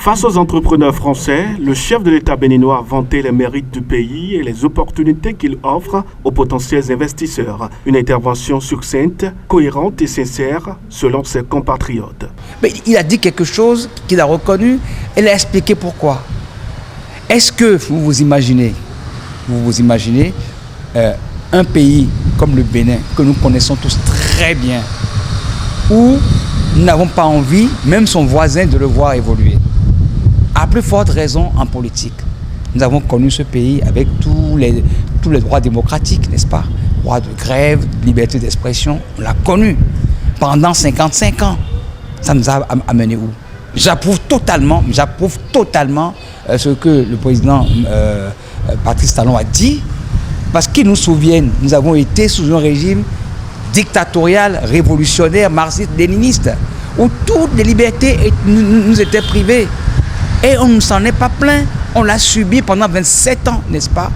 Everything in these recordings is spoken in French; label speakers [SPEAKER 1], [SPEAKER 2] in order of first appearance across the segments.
[SPEAKER 1] Face aux entrepreneurs français, le chef de l'État béninois a vanté les mérites du pays et les opportunités qu'il offre aux potentiels investisseurs. Une intervention succincte, cohérente et sincère selon ses compatriotes.
[SPEAKER 2] Mais il a dit quelque chose qu'il a reconnu et il a expliqué pourquoi. Est-ce que vous imaginez un pays comme le Bénin, que nous connaissons tous très bien, où nous n'avons pas envie, même son voisin, de le voir évoluer. À plus forte raison en politique. Nous avons connu ce pays avec tous les droits démocratiques, n'est-ce pas? Droit de grève, liberté d'expression, on l'a connu pendant 55 ans. Ça nous a amené où? J'approuve totalement ce que le président Patrice Talon a dit, parce qu'ils nous souviennent, nous avons été sous un régime dictatorial, révolutionnaire, marxiste-léniniste, où toutes les libertés nous étaient privées. Et on ne s'en est pas plaint. On l'a subi pendant 27 ans, n'est-ce pas?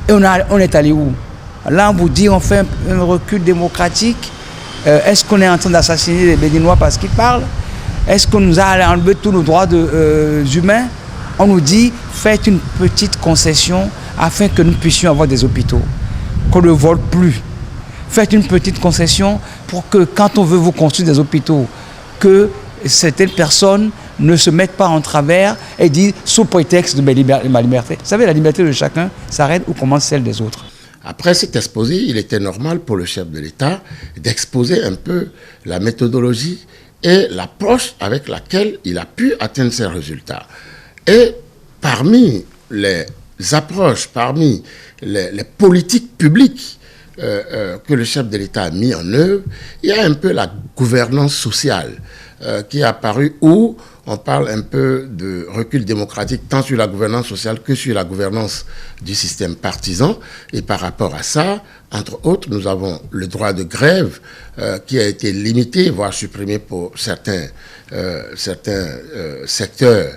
[SPEAKER 2] Et on est allé où? Là, on vous dit, on fait un recul démocratique. Est-ce qu'on est en train d'assassiner les Béninois parce qu'ils parlent? Est-ce qu'on nous a enlevé tous nos droits humains? On nous dit, faites une petite concession afin que nous puissions avoir des hôpitaux, qu'on ne vole plus. Faites une petite concession pour que quand on veut vous construire des hôpitaux, que certaines personnes ne se mettent pas en travers et disent sous prétexte de ma liberté. Vous savez, la liberté de chacun s'arrête où commence celle des autres.
[SPEAKER 3] Après cet exposé, il était normal pour le chef de l'État d'exposer un peu la méthodologie et l'approche avec laquelle il a pu atteindre ses résultats. Et parmi les approches, parmi les politiques publiques que le chef de l'État a mis en œuvre, il y a un peu la gouvernance sociale qui est apparue où on parle un peu de recul démocratique tant sur la gouvernance sociale que sur la gouvernance du système partisan. Et par rapport à ça, entre autres, nous avons le droit de grève qui a été limité, voire supprimé pour certains secteurs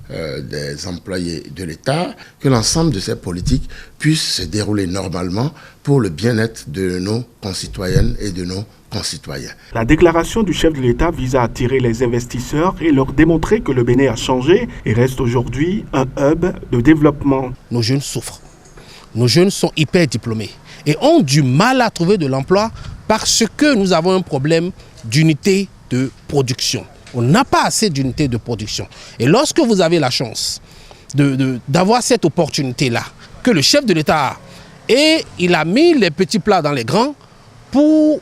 [SPEAKER 3] des employés de l'État, que l'ensemble de ces politiques puissent se dérouler normalement pour le bien-être de nos concitoyennes et de nos concitoyens.
[SPEAKER 1] La déclaration du chef de l'État vise à attirer les investisseurs et leur démontrer que le Bénin a changé et reste aujourd'hui un hub de développement.
[SPEAKER 4] Nos jeunes souffrent. Nos jeunes sont hyper diplômés et ont du mal à trouver de l'emploi parce que nous avons un problème d'unité de production. On n'a pas assez d'unités de production. Et lorsque vous avez la chance d'avoir cette opportunité-là, que le chef de l'État a, et il a mis les petits plats dans les grands pour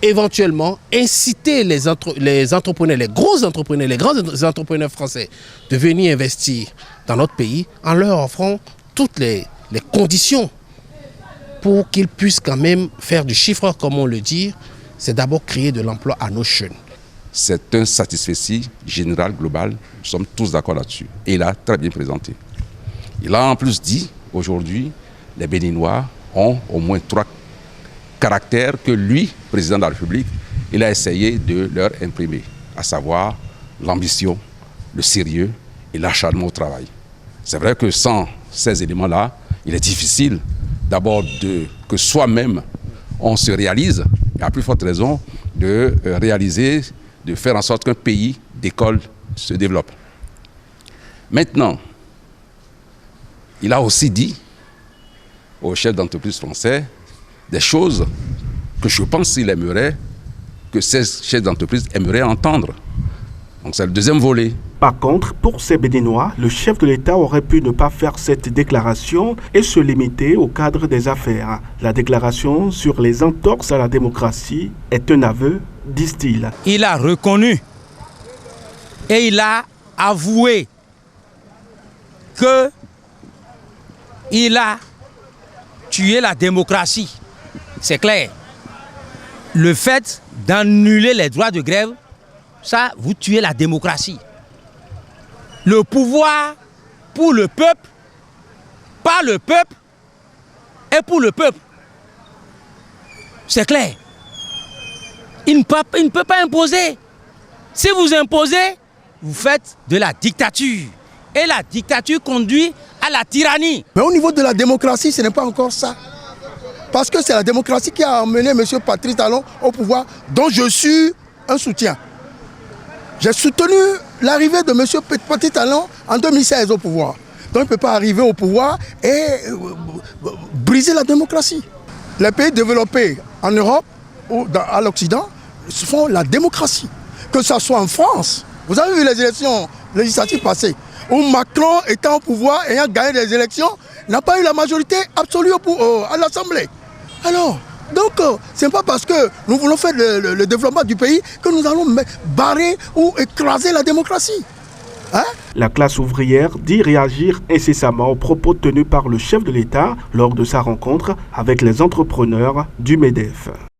[SPEAKER 4] éventuellement inciter les entrepreneurs, les gros entrepreneurs, les grands entrepreneurs français de venir investir dans notre pays en leur offrant toutes les conditions pour qu'ils puissent quand même faire du chiffre, comme on le dit, c'est d'abord créer de l'emploi à nos jeunes.
[SPEAKER 5] C'est un satisfecit général, global, nous sommes tous d'accord là-dessus. Et il a très bien présenté. Il a en plus dit, aujourd'hui, les Béninois ont au moins 3 caractères que lui, président de la République, il a essayé de leur imprimer, à savoir l'ambition, le sérieux et l'acharnement au travail. C'est vrai que sans ces éléments-là, il est difficile d'abord que soi-même on se réalise, et à plus forte raison de réaliser, de faire en sorte qu'un pays d'école se développe. Maintenant, il a aussi dit aux chefs d'entreprise français des choses que je pense qu'il aimerait, que ces chefs d'entreprise aimeraient entendre. Donc c'est le deuxième volet.
[SPEAKER 1] Par contre, pour ces Béninois, le chef de l'État aurait pu ne pas faire cette déclaration et se limiter au cadre des affaires. La déclaration sur les entorses à la démocratie est un aveu, disent-ils.
[SPEAKER 2] Il a reconnu et il a avoué qu'il a tué la démocratie. C'est clair. Le fait d'annuler les droits de grève, ça, vous tuez la démocratie. Le pouvoir pour le peuple, par le peuple et pour le peuple. C'est clair. Il ne peut pas imposer. Si vous imposez, vous faites de la dictature. Et la dictature conduit à la tyrannie.
[SPEAKER 6] Mais au niveau de la démocratie, ce n'est pas encore ça. Parce que c'est la démocratie qui a emmené M. Patrice Talon au pouvoir, dont je suis un soutien. J'ai soutenu l'arrivée de M. Petit Talon en 2016 au pouvoir. Donc il ne peut pas arriver au pouvoir et briser la démocratie. Les pays développés en Europe ou à l'Occident font la démocratie. Que ce soit en France, vous avez vu les élections législatives passées, où Macron étant au pouvoir, ayant gagné les élections, n'a pas eu la majorité absolue à l'Assemblée. Alors, donc, ce n'est pas parce que nous voulons faire le développement du pays que nous allons barrer ou écraser la démocratie. Hein?
[SPEAKER 1] La classe ouvrière dit réagir incessamment aux propos tenus par le chef de l'État lors de sa rencontre avec les entrepreneurs du MEDEF.